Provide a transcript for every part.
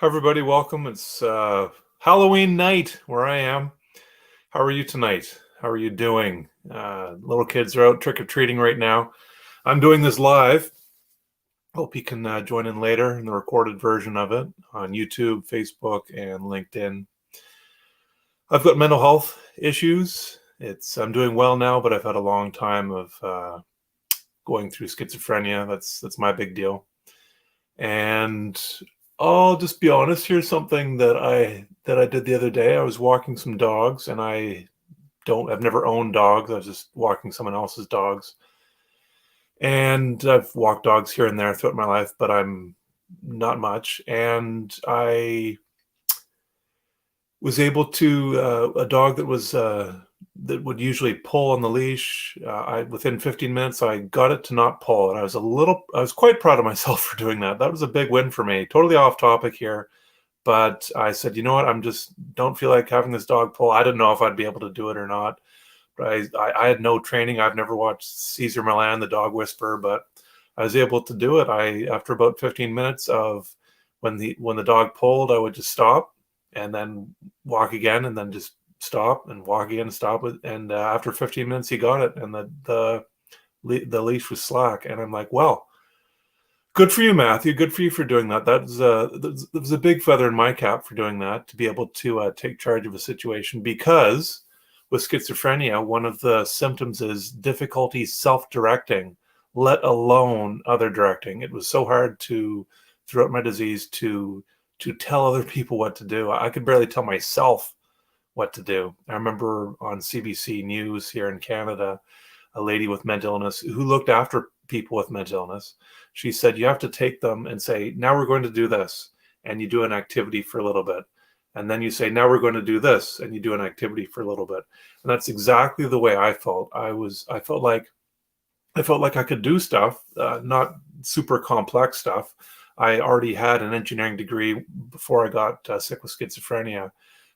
Hi, everybody. Welcome. It's Halloween night where I am. How are you tonight? How are you doing? Little kids are out trick-or-treating right now. I'm doing this live. Hope you can join in later in the recorded version of it on YouTube, Facebook, and LinkedIn. I've got mental health issues. I'm doing well now, but I've had a long time of going through schizophrenia. That's my big deal. And I'll just be honest. Here's something that I did the other day. I was walking some dogs, and I've never owned dogs. I was just walking someone else's dogs, and I've walked dogs here and there throughout my life, but I'm not much. And I was able to a dog that would usually pull on the leash. Within 15 minutes, I got it to not pull, and I was quite proud of myself for doing that. That was a big win for me. Totally off topic here, but I said, you know what? I'm just don't feel like having this dog pull. I didn't know if I'd be able to do it or not, but I had no training. I've never watched Caesar Milan, the dog whisperer, but I was able to do it. After about 15 minutes of when the dog pulled, I would just stop and then walk again, and then just stop and walk again and stop it. And after 15 minutes, he got it, and the leash was slack. And I'm like, well, good for you, Matthew. Good for you for doing that. That was a big feather in my cap for doing that, to be able to take charge of a situation. Because with schizophrenia, one of the symptoms is difficulty self-directing, let alone other directing. It was so hard throughout my disease to tell other people what to do. I could barely tell myself what to do. I remember on CBC News here in Canada, a lady with mental illness who looked after people with mental illness. She said, you have to take them and say, now we're going to do this. And you do an activity for a little bit. And then you say, now we're going to do this. And you do an activity for a little bit. And that's exactly the way I felt. I felt like I could do stuff, not super complex stuff. I already had an engineering degree before I got sick with schizophrenia,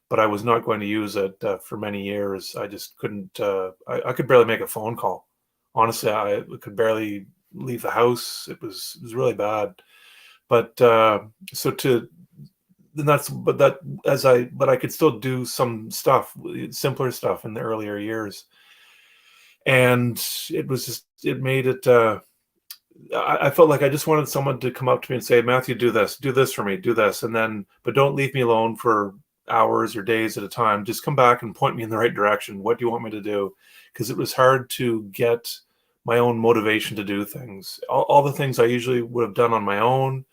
but I was not going to use it for many years. I just couldn't. I could barely make a phone call. Honestly, I could barely leave the house. It was really bad. But so to then that's but that as I but I could still do some stuff, simpler stuff in the earlier years, and it made it. I felt like I just wanted someone to come up to me and say, Matthew, do this for me, do this. And then, but don't leave me alone for hours or days at a time. Just come back and point me in the right direction. What do you want me to do? Because it was hard to get my own motivation to do things. All the things I usually would have done on my own,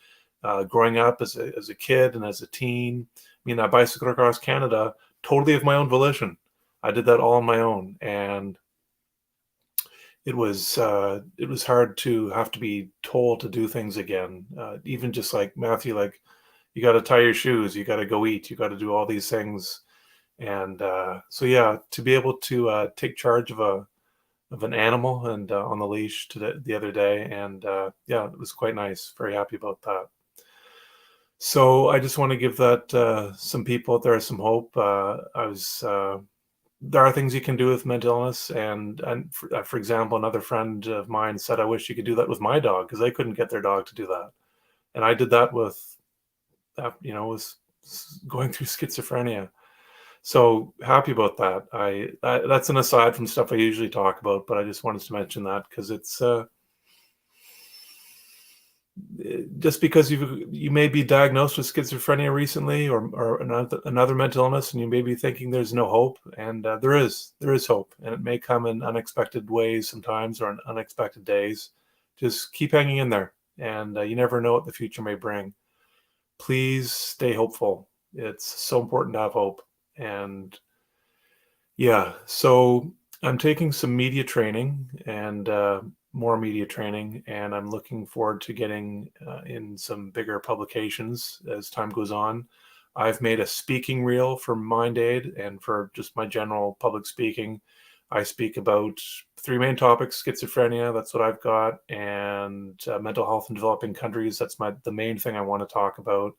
growing up as a kid and as a teen. I mean, I bicycled across Canada totally of my own volition. I did that all on my own. And it was hard to have to be told to do things again. Even just like Matthew, like you got to tie your shoes, you got to go eat, you got to do all these things. And so yeah, to be able to take charge of an animal and on the leash the other day, and yeah, it was quite nice. Very happy about that. So I just want to give that some people out there some hope. There are things you can do with mental illness, and for example, another friend of mine said, I wish you could do that with my dog, because they couldn't get their dog to do that. And I did that with was going through schizophrenia. So happy about that. That's an aside from stuff I usually talk about, but I just wanted to mention that because it's just because you may be diagnosed with schizophrenia recently, or another mental illness, and you may be thinking there's no hope, and there is hope, and it may come in unexpected ways sometimes, or on unexpected days. Just keep hanging in there, and you never know what the future may bring. Please stay hopeful. It's so important to have hope. And yeah, so I'm taking some media training, and more media training, and I'm looking forward to getting in some bigger publications as time goes on. I've made a speaking reel for MindAid and for just my general public speaking. I speak about three main topics: schizophrenia, that's what I've got, and mental health in developing countries. That's the main thing I want to talk about,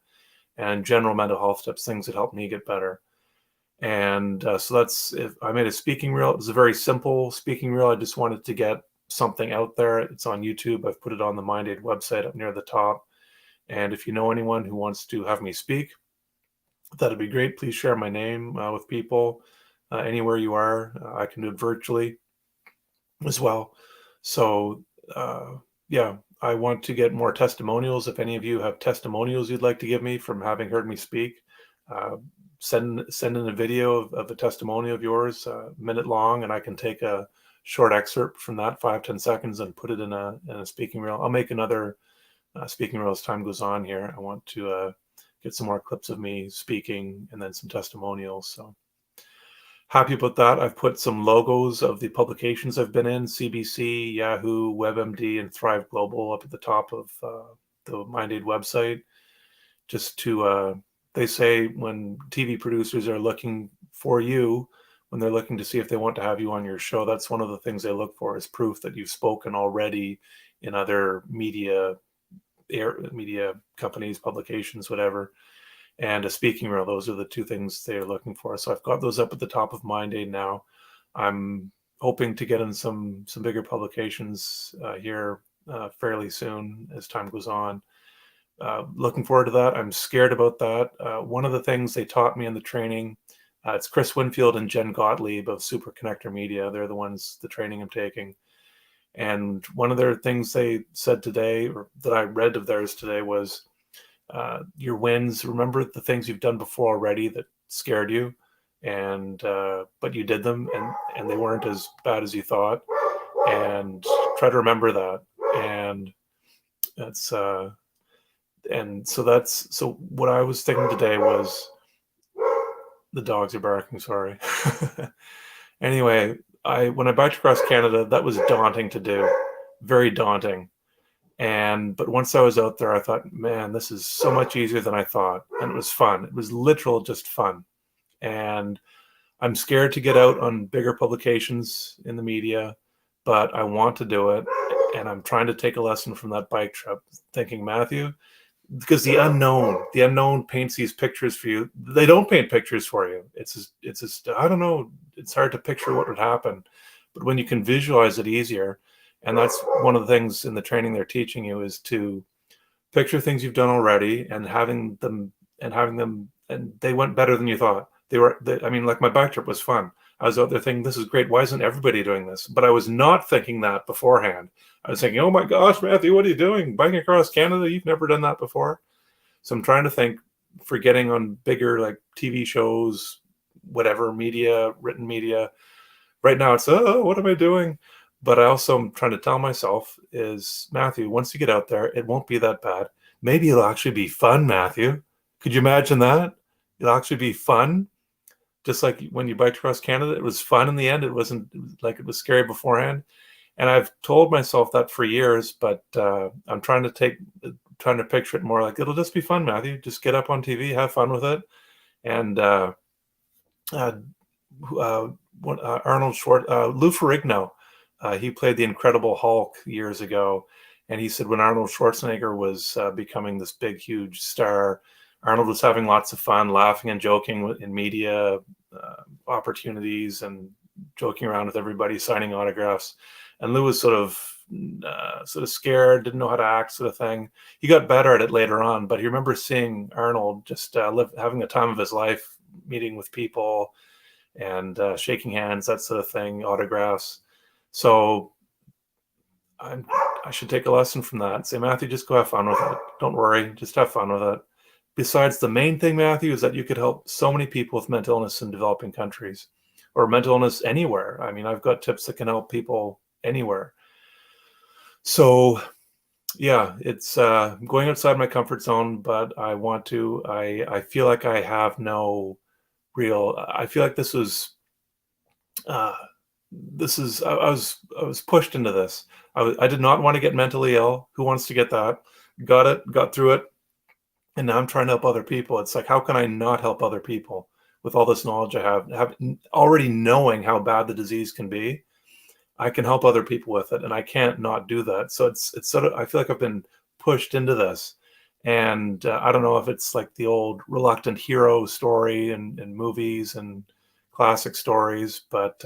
and general mental health tips, things that help me get better. And so I made a speaking reel. It was a very simple speaking reel. I just wanted to get something out there. It's on YouTube. I've put it on the MindAid website up near the top. And if you know anyone who wants to have me speak, that'd be great. Please share my name with people anywhere you are. I can do it virtually as well. So, yeah, I want to get more testimonials. If any of you have testimonials you'd like to give me from having heard me speak, uh, send in a video of a testimonial of yours, a minute long, and I can take a short excerpt from that, 5-10 seconds, and put it in a speaking reel. I'll make another speaking reel as time goes on here. I want to get some more clips of me speaking and then some testimonials. So happy about that. I've put some logos of the publications I've been in: CBC, Yahoo, WebMD, and Thrive Global up at the top of the MindAid website. Just to, they say when TV producers are looking for you, when they're looking to see if they want to have you on your show, that's one of the things they look for, is proof that you've spoken already in other media companies, publications, whatever, and a speaking reel. Those are the two things they're looking for. So I've got those up at the top of MindAid now. I'm hoping to get in some bigger publications here fairly soon as time goes on. Looking forward to that. I'm scared about that. One of the things they taught me in the training, it's Chris Winfield and Jen Gottlieb of Super Connector Media. They're the ones, the training I'm taking. And one of their things they said today, or that I read of theirs today, was your wins. Remember the things you've done before already that scared you, and but you did them, and they weren't as bad as you thought. And try to remember that. And that's so what I was thinking today was, the dogs are barking. Sorry. Anyway, when I biked across Canada, that was daunting to do, very daunting. But once I was out there, I thought, man, this is so much easier than I thought. And it was fun. It was literal just fun. And I'm scared to get out on bigger publications in the media, but I want to do it. And I'm trying to take a lesson from that bike trip, thinking, Matthew, because the unknown paints these pictures for you. They don't paint pictures for you. It's just, I don't know. It's hard to picture what would happen, but when you can visualize it easier, and that's one of the things in the training they're teaching you, is to picture things you've done already and having them, and they went better than you thought. I mean, like my bike trip was fun. I was out there thinking, this is great. Why isn't everybody doing this? But I was not thinking that beforehand. I was thinking, oh my gosh, Matthew, what are you doing? Biking across Canada? You've never done that before. So I'm trying to think for getting on bigger, like TV shows, whatever, media, written media. Right now it's, oh, what am I doing? But I also am trying to tell myself is, Matthew, once you get out there, it won't be that bad. Maybe it'll actually be fun, Matthew. Could you imagine that? It'll actually be fun. Just like when you biked across Canada, it was fun in the end. It wasn't like it was scary beforehand. And I've told myself that for years, but I'm trying to picture it more like, it'll just be fun, Matthew. Just get up on TV, have fun with it. And Arnold Lou Ferrigno, he played the Incredible Hulk years ago. And he said when Arnold Schwarzenegger was becoming this big, huge star, Arnold was having lots of fun, laughing and joking in media opportunities and joking around with everybody, signing autographs. And Lou was sort of scared, didn't know how to act, sort of thing. He got better at it later on, but he remembers seeing Arnold just having the time of his life, meeting with people and shaking hands, that sort of thing, autographs. So I should take a lesson from that and say, Matthew, just go have fun with it. Don't worry, just have fun with it. Besides, the main thing, Matthew, is that you could help so many people with mental illness in developing countries, or mental illness anywhere. I mean, I've got tips that can help people anywhere. So yeah, it's going outside my comfort zone, but I want to. I feel like I have no real. I feel like this was. I was pushed into this. I did not want to get mentally ill. Who wants to get that? Got it. Got through it. And now I'm trying to help other people. It's like, how can I not help other people with all this knowledge I have already, knowing how bad the disease can be? I can help other people with it, and I can't not do that. So it's sort of, I feel like I've been pushed into this, and I don't know if it's like the old reluctant hero story in movies and classic stories, but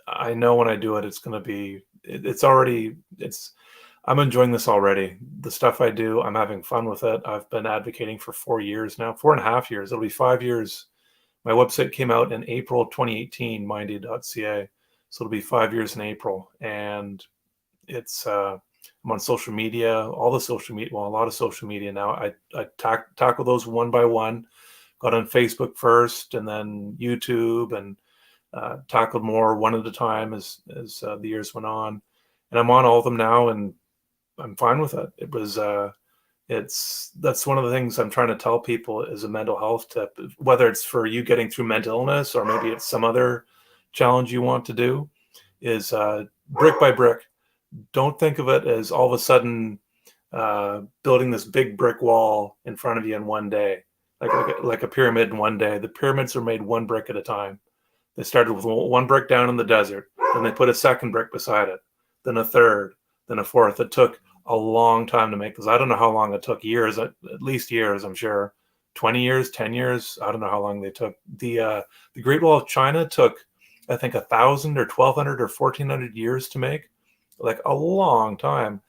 I know when I do it, it's going to be, it's already, I'm enjoying this already. The stuff I do, I'm having fun with it. I've been advocating for 4 years now, 4.5 years. It'll be 5 years. My website came out in April 2018, mindaid.ca. So it'll be 5 years in April. And it's, I'm on social media, all the social media, well, a lot of social media now. I tackle those one by one. Got on Facebook first and then YouTube, and tackled more one at a time as the years went on. And I'm on all of them now, and I'm fine with it. That's one of the things I'm trying to tell people is a mental health tip, whether it's for you getting through mental illness or maybe it's some other challenge you want to do, is brick by brick. Don't think of it as all of a sudden building this big brick wall in front of you in one day, like a pyramid in one day. The pyramids are made one brick at a time. They started with one brick down in the desert, then they put a second brick beside it, then a third, then a fourth. It took a long time to make this. I don't know how long it took. Years, at least years, I'm sure. 20 years, 10 years. I don't know how long they took. The Great Wall of China took, I think, 1,000 or 1,200 or 1,400 years to make, like a long time.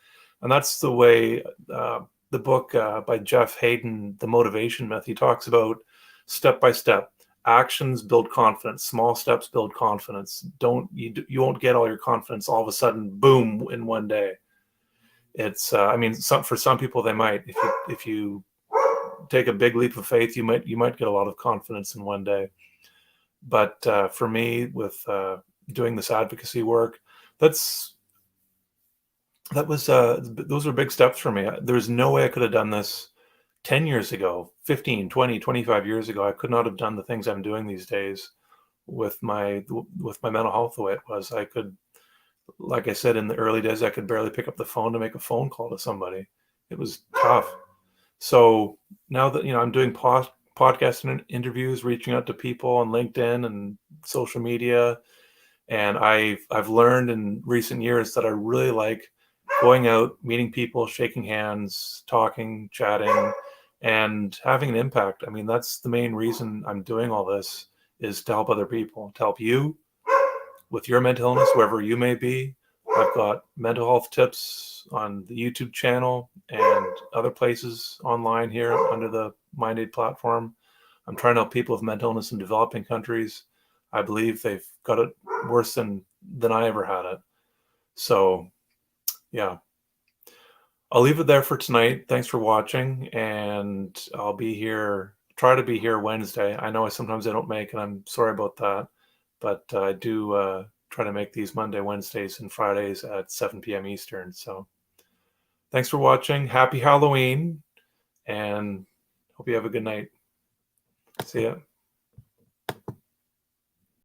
And that's the way the book by Jeff Hayden, The Motivation Myth, he talks about step by step. Actions build confidence. Small steps build confidence. You won't get all your confidence all of a sudden, boom, in one day. It's I mean, for some people they might. If you take a big leap of faith, you might get a lot of confidence in one day. But for me, with doing this advocacy work, those were big steps for me. There's no way I could have done this 10 years ago, 15, 20, 25 years ago. I could not have done the things I'm doing these days with my mental health the way it was. I could, like I said, in the early days, I could barely pick up the phone to make a phone call to somebody. It was tough. So now that, I'm doing podcast interviews, reaching out to people on LinkedIn and social media, and I've learned in recent years that I really like going out, meeting people, shaking hands, talking, chatting, and having an impact. I mean, that's the main reason I'm doing all this, is to help other people, to help you with your mental illness, wherever you may be. I've got mental health tips on the YouTube channel and other places online here under the MindAid platform. I'm trying to help people with mental illness in developing countries. I believe they've got it worse than I ever had it. So, yeah. I'll leave it there for tonight. Thanks for watching, and I'll be here, try to be here Wednesday. I know sometimes I don't make, and I'm sorry about that, but I do try to make these Monday, Wednesdays, and Fridays at 7 p.m. Eastern. So thanks for watching. Happy Halloween, and hope you have a good night. See ya.